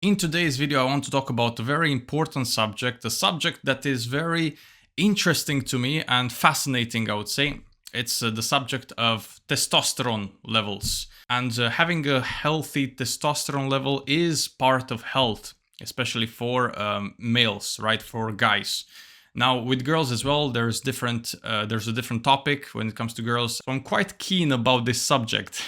In today's video, I want to talk about a very important subject, a subject that is very interesting to me and fascinating, I would say. It's the subject of testosterone levels. And having a healthy testosterone level is part of health, especially for males, right? For guys. Now, with girls as well, there's a different topic when it comes to girls. So I'm quite keen about this subject.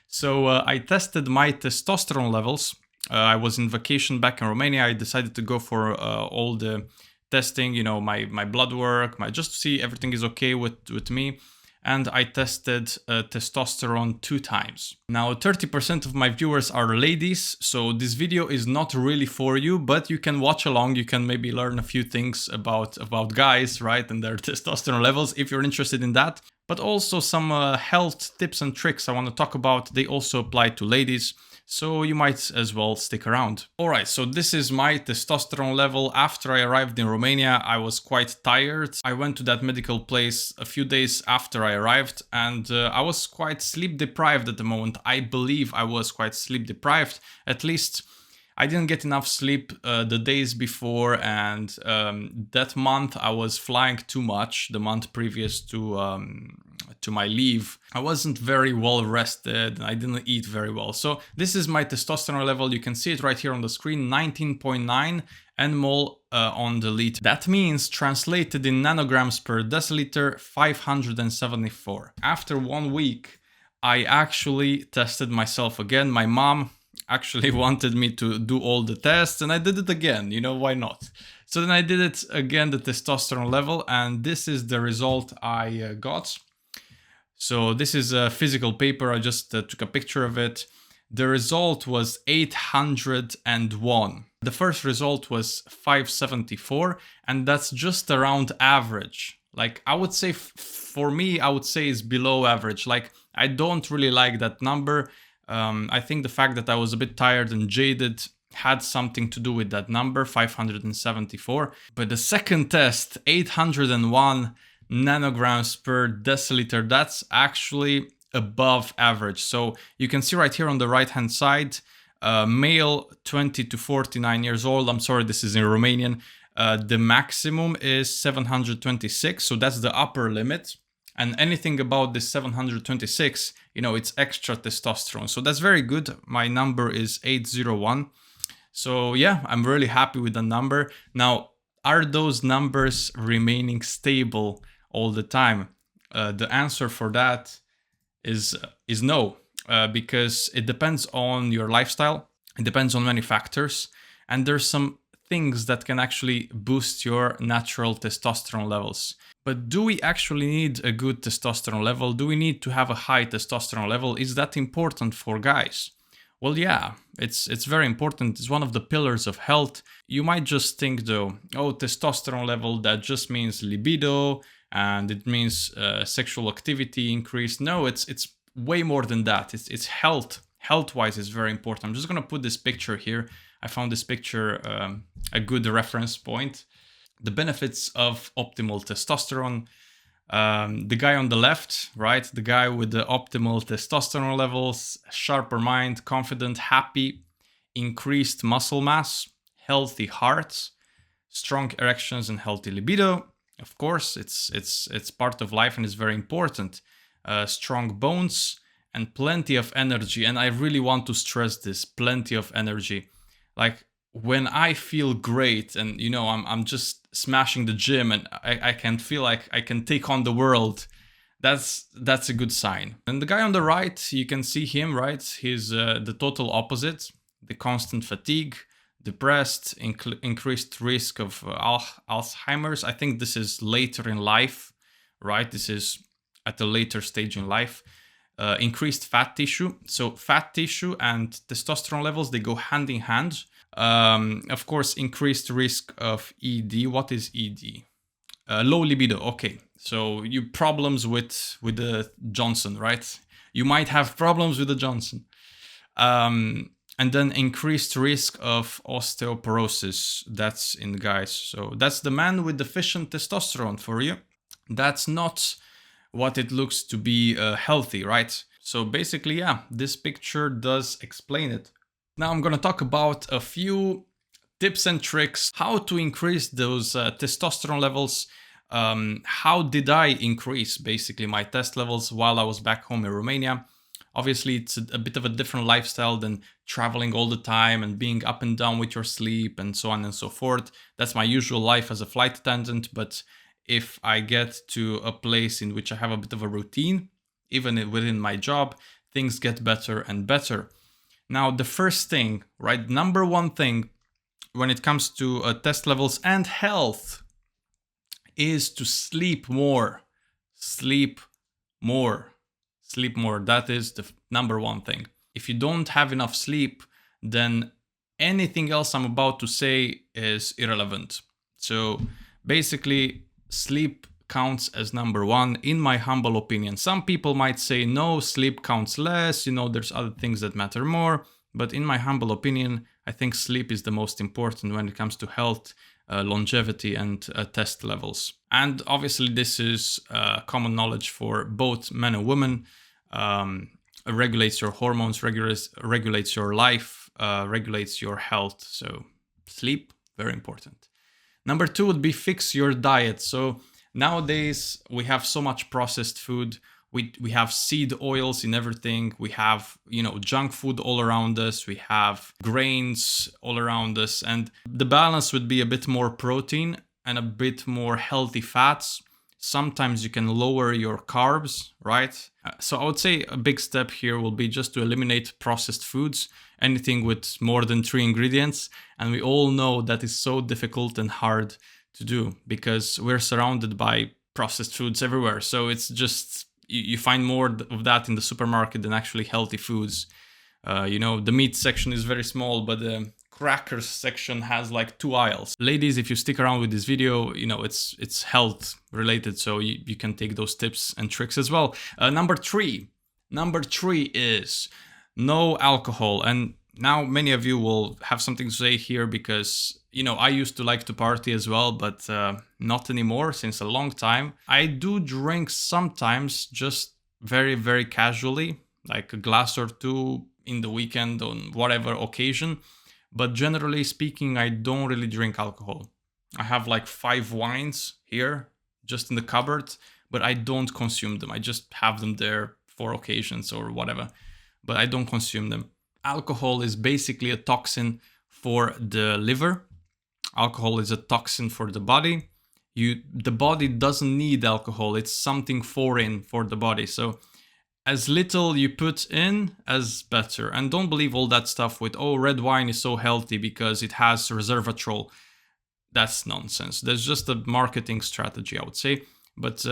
So I tested my testosterone levels. I was in vacation back in Romania. I decided to go for all the testing, my blood work, just to see everything is okay with me. And I tested testosterone 2 times. Now, 30% of my viewers are ladies, so this video is not really for you, but you can watch along. You can maybe learn a few things about guys, right, and their testosterone levels if you're interested in that. But also some health tips and tricks I want to talk about. They also apply to ladies, so you might as well stick around. Alright, so this is my testosterone level. After I arrived in Romania, I was quite tired. I went to that medical place a few days after I arrived, and I was quite sleep deprived at the moment. I believe I was quite sleep deprived. At least I didn't get enough sleep the days before, and that month I was flying too much, the month previous to my leave. I wasn't very well rested, I didn't eat very well. So this is my testosterone level. You can see it right here on the screen, 19.9 nmol on the liter. That means, translated in nanograms per deciliter, 574. After 1 week, I actually tested myself again. My mom actually wanted me to do all the tests, and I did it again, why not? So then I did it again, the testosterone level, and this is the result I got. So this is a physical paper, I just took a picture of it. The result was 801. The first result was 574, and that's just around average. Like, I would say, for me, I would say it's below average. Like, I don't really like that number. I think the fact that I was a bit tired and jaded had something to do with that number, 574. But the second test, 801 nanograms per deciliter, that's actually above average. So you can see right here on the right hand side, male 20 to 49 years old. I'm sorry, this is in Romanian. The maximum is 726, so that's the upper limit. And anything about this 726, it's extra testosterone. So that's very good. My number is 801. So yeah, I'm really happy with the number. Now, are those numbers remaining stable all the time? The answer for that is no, because it depends on your lifestyle. It depends on many factors. And there's some things that can actually boost your natural testosterone levels. But do we actually need a good testosterone level? Do we need to have a high testosterone level? Is that important for guys? Well, yeah, it's very important. It's one of the pillars of health. You might just think though, oh, testosterone level, that just means libido and it means sexual activity increase. No, it's way more than that. It's health. Health-wise is very important. I'm just gonna put this picture here. I found this picture a good reference point. The benefits of optimal testosterone. The guy on the left, right? The guy with the optimal testosterone levels, sharper mind, confident, happy, increased muscle mass, healthy heart, strong erections and healthy libido. Of course, it's part of life and is very important. Strong bones and plenty of energy. And I really want to stress this, plenty of energy. Like, when I feel great and I'm just smashing the gym and I can feel like I can take on the world, that's a good sign. And the guy on the right, you can see him, right? He's the total opposite, the constant fatigue, depressed, increased risk of Alzheimer's. I think this is later in life, right? This is at a later stage in life. Increased fat tissue. So fat tissue and testosterone levels, they go hand in hand. Of course, increased risk of ED. What is ED? Low libido. Okay, so you problems with the Johnson, right? You might have problems with the Johnson. And then increased risk of osteoporosis. That's in guys. So that's the man with deficient testosterone for you. That's not what it looks to be healthy, right? So basically, yeah, this picture does explain it. Now I'm gonna talk about a few tips and tricks, how to increase those testosterone levels. How did I increase basically my test levels while I was back home in Romania? Obviously, it's a bit of a different lifestyle than traveling all the time and being up and down with your sleep and so on and so forth. That's my usual life as a flight attendant. But if I get to a place in which I have a bit of a routine, even within my job, things get better and better. Now, the first thing, right, number one thing when it comes to test levels and health is to sleep more. Sleep more. Sleep more. That is the number one thing. If you don't have enough sleep, then anything else I'm about to say is irrelevant. So basically, sleep counts as number one, in my humble opinion. Some people might say, no, sleep counts less, there's other things that matter more. But in my humble opinion, I think sleep is the most important when it comes to health, longevity, and test levels. And obviously, this is common knowledge for both men and women. Regulates your hormones, regulates your life, regulates your health. So sleep, very important. Number two would be fix your diet. So nowadays, we have so much processed food. We have seed oils in everything. We have, junk food all around us. We have grains all around us. And the balance would be a bit more protein and a bit more healthy fats. Sometimes you can lower your carbs, right? So I would say a big step here will be just to eliminate processed foods, anything with more than 3 ingredients. And we all know that is so difficult and hard to do because we're surrounded by processed foods everywhere. So it's just, you find more of that in the supermarket than actually healthy foods. The meat section is very small, but the crackers section has like 2 aisles. Ladies, if you stick around with this video, it's health related, so you can take those tips and tricks as well. Number three is no alcohol. And now many of you will have something to say here because, I used to like to party as well, but not anymore since a long time. I do drink sometimes, just very, very casually, like a glass or 2 in the weekend on whatever occasion. But generally speaking, I don't really drink alcohol. I have like 5 wines here, just in the cupboard, but I don't consume them. I just have them there for occasions or whatever, but I don't consume them. Alcohol is basically a toxin for the liver. Alcohol is a toxin for the body. The body doesn't need alcohol. It's something foreign for the body. So as little you put in, as better. And don't believe all that stuff with, red wine is so healthy because it has resveratrol. That's nonsense. That's just a marketing strategy, I would say. But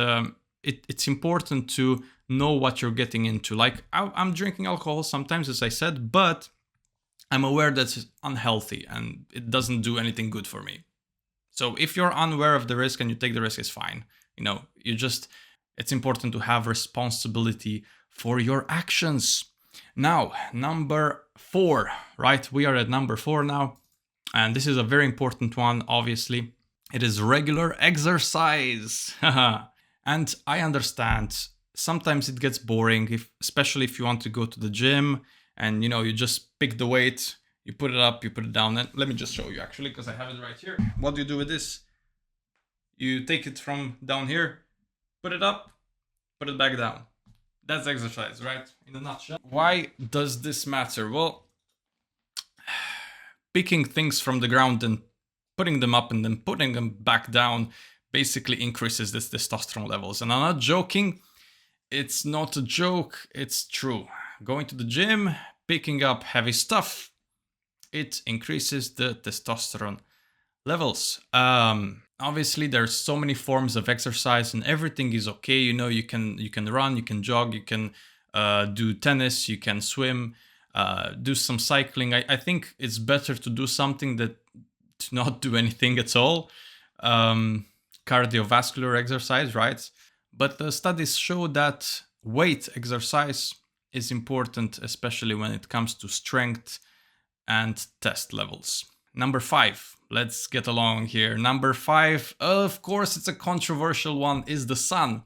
it's important to know what you're getting into. Like, I'm drinking alcohol sometimes, as I said, but I'm aware that it's unhealthy and it doesn't do anything good for me. So if you're unaware of the risk and you take the risk, it's fine. It's important to have responsibility for your actions. Now, number 4, right? We are at number 4 now. And this is a very important one, obviously. It is regular exercise. And I understand sometimes it gets boring, especially if you want to go to the gym and, you just pick the weight, you put it up, you put it down. And let me just show you actually, because I have it right here. What do you do with this? You take it from down here, put it up, put it back down. That's exercise, right? In a nutshell. Why does this matter? Well, picking things from the ground and putting them up and then putting them back down basically increases this testosterone levels. And I'm not joking. It's not a joke. It's true. Going to the gym, picking up heavy stuff, it increases the testosterone levels. Obviously, there's so many forms of exercise and everything is okay. You can run, you can jog, you can do tennis, you can swim, do some cycling. I think it's better to do something that to not do anything at all. Cardiovascular exercise, right? But the studies show that weight exercise is important, especially when it comes to strength and test levels. Number 5, let's get along here. Number 5, of course, it's a controversial one, is the sun.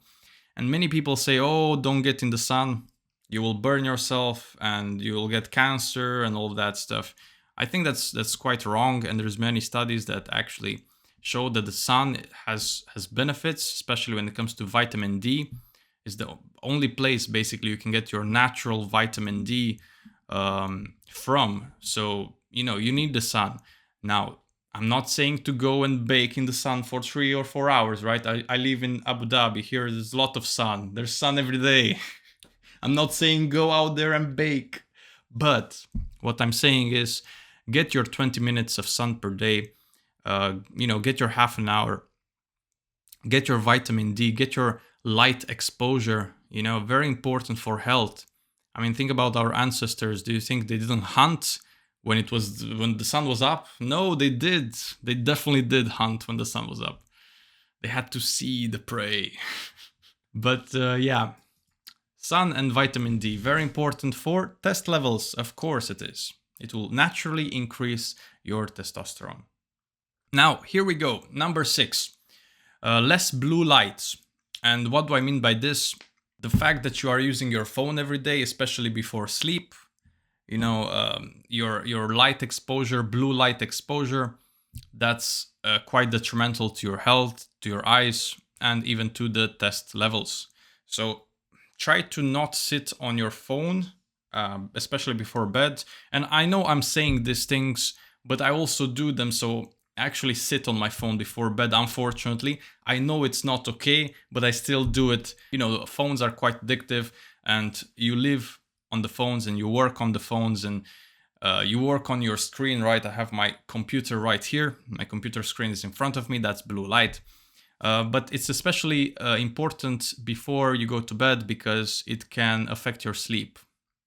And many people say, don't get in the sun. you will burn yourself and you will get cancer and all of that stuff. I think that's quite wrong, and there's many studies that actually show that the sun has benefits, especially when it comes to vitamin D. Is the only place basically you can get your natural vitamin D from. So you need the sun. Now, I'm not saying to go and bake in the sun for 3 or 4 hours, right? I live in Abu Dhabi. Here there's a lot of sun. There's sun every day. I'm not saying go out there and bake. But what I'm saying is get your 20 minutes of sun per day. Get your half an hour. Get your vitamin D. Get your light exposure. Very important for health. I mean, think about our ancestors. Do you think they didn't hunt when the sun was up? No, they did. They definitely did hunt when the sun was up. They had to see the prey. But yeah, sun and vitamin D, very important for test levels. Of course it is. It will naturally increase your testosterone. Now, here we go. Number 6, less blue lights. And what do I mean by this? The fact that you are using your phone every day, especially before sleep, your light exposure, blue light exposure, that's quite detrimental to your health, to your eyes, and even to the test levels. So try to not sit on your phone, especially before bed. And I know I'm saying these things, but I also do them. So I actually sit on my phone before bed, unfortunately. I know it's not okay, but I still do it. Phones are quite addictive, and you live on the phones and you work on the phones, and you work on your screen, right? I have my computer right here. My computer screen is in front of me. That's blue light. But it's especially important before you go to bed because it can affect your sleep,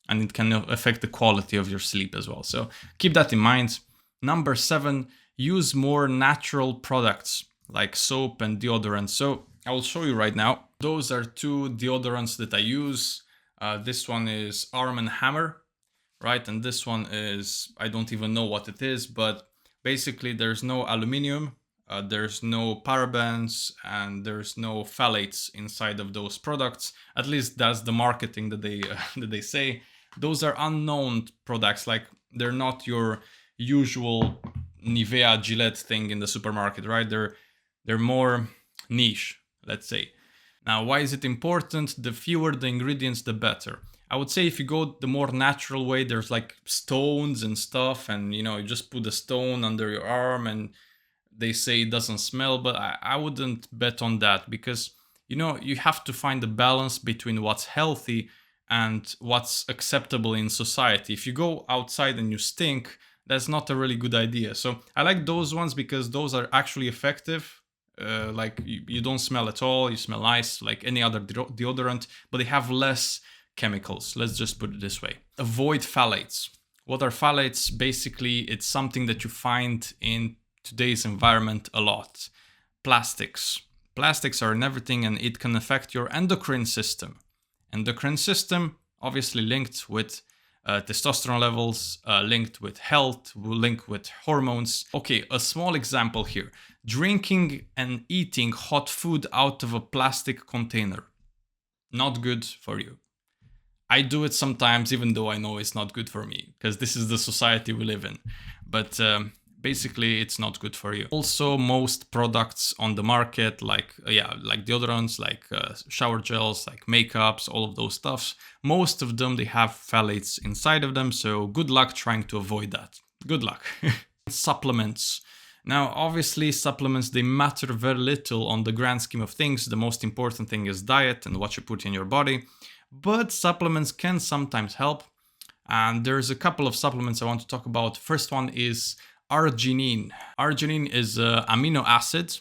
and it can affect the quality of your sleep as well. So keep that in mind. Number 7, use more natural products like soap and deodorant. So I will show you right now. Those are 2 deodorants that I use. This one is Arm & Hammer, right? And this one is, I don't even know what it is, but basically there's no aluminum, there's no parabens, and there's no phthalates inside of those products. At least that's the marketing that they say. Those are unknown products, like they're not your usual Nivea Gillette thing in the supermarket, right? They're more niche, let's say. Now, why is it important? The fewer the ingredients, the better. I would say if you go the more natural way, there's like stones and stuff, and you just put a stone under your arm and they say it doesn't smell, but I wouldn't bet on that, because you have to find a balance between what's healthy and what's acceptable in society. If you go outside and you stink, that's not a really good idea. So I like those ones because those are actually effective. Like you don't smell at all, you smell nice like any other deodorant, but they have less chemicals. Let's just put it this way. Avoid phthalates. What are phthalates? Basically, it's something that you find in today's environment a lot. Plastics. Plastics are in everything, and it can affect your endocrine system. Endocrine system obviously linked with testosterone levels, linked with health, linked with hormones. Okay, a small example here. Drinking and eating hot food out of a plastic container. Not good for you. I do it sometimes, even though I know it's not good for me, because this is the society we live in. But basically, it's not good for you. Also, most products on the market, like deodorants, like shower gels, like makeups, all of those stuffs, most of them, they have phthalates inside of them. So good luck trying to avoid that. Good luck. Supplements. Now, obviously, supplements, they matter very little on the grand scheme of things. The most important thing is diet and what you put in your body. But supplements can sometimes help. And there's a couple of supplements I want to talk about. First one is arginine. Arginine is an amino acid,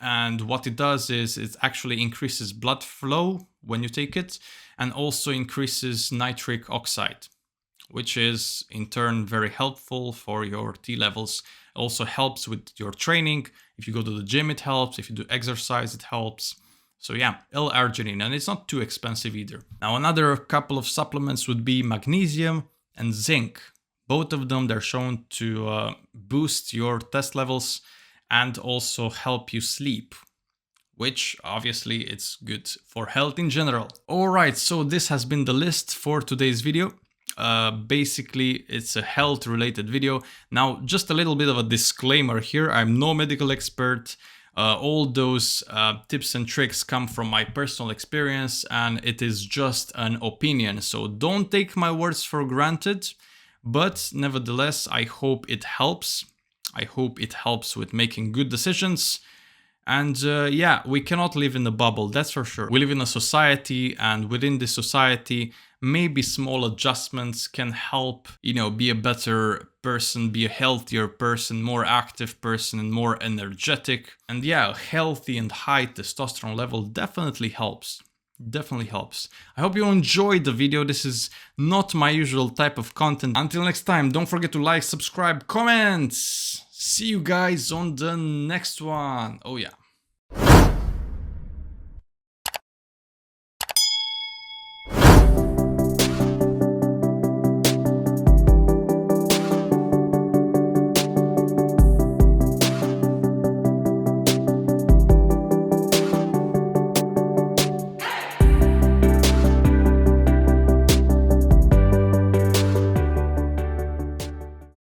and what it does is it actually increases blood flow when you take it, and also increases nitric oxide, which is in turn very helpful for your T levels. It also helps with your training. If you go to the gym, it helps. If you do exercise, it helps. So yeah, L-arginine, and it's not too expensive either. Now, another couple of supplements would be magnesium and zinc. Both of them, they're shown to boost your test levels and also help you sleep. which obviously it's good for health in general. Alright, so this has been the list for today's video. Basically, it's a health related video. Now, just a little bit of a disclaimer here. I'm no medical expert. All those tips and tricks come from my personal experience, and it is just an opinion. So don't take my words for granted, but nevertheless, I hope it helps. I hope it helps with making good decisions. And yeah, we cannot live in a bubble, that's for sure. We live in a society, and within this society, maybe small adjustments can help, you know, be a better person, be a healthier person, more active person, and more energetic. And yeah, a healthy and high testosterone level definitely helps. Definitely helps. I hope you enjoyed the video. This is not my usual type of content. Until next time, don't forget to like, subscribe, comment. See you guys on the next one. Oh yeah.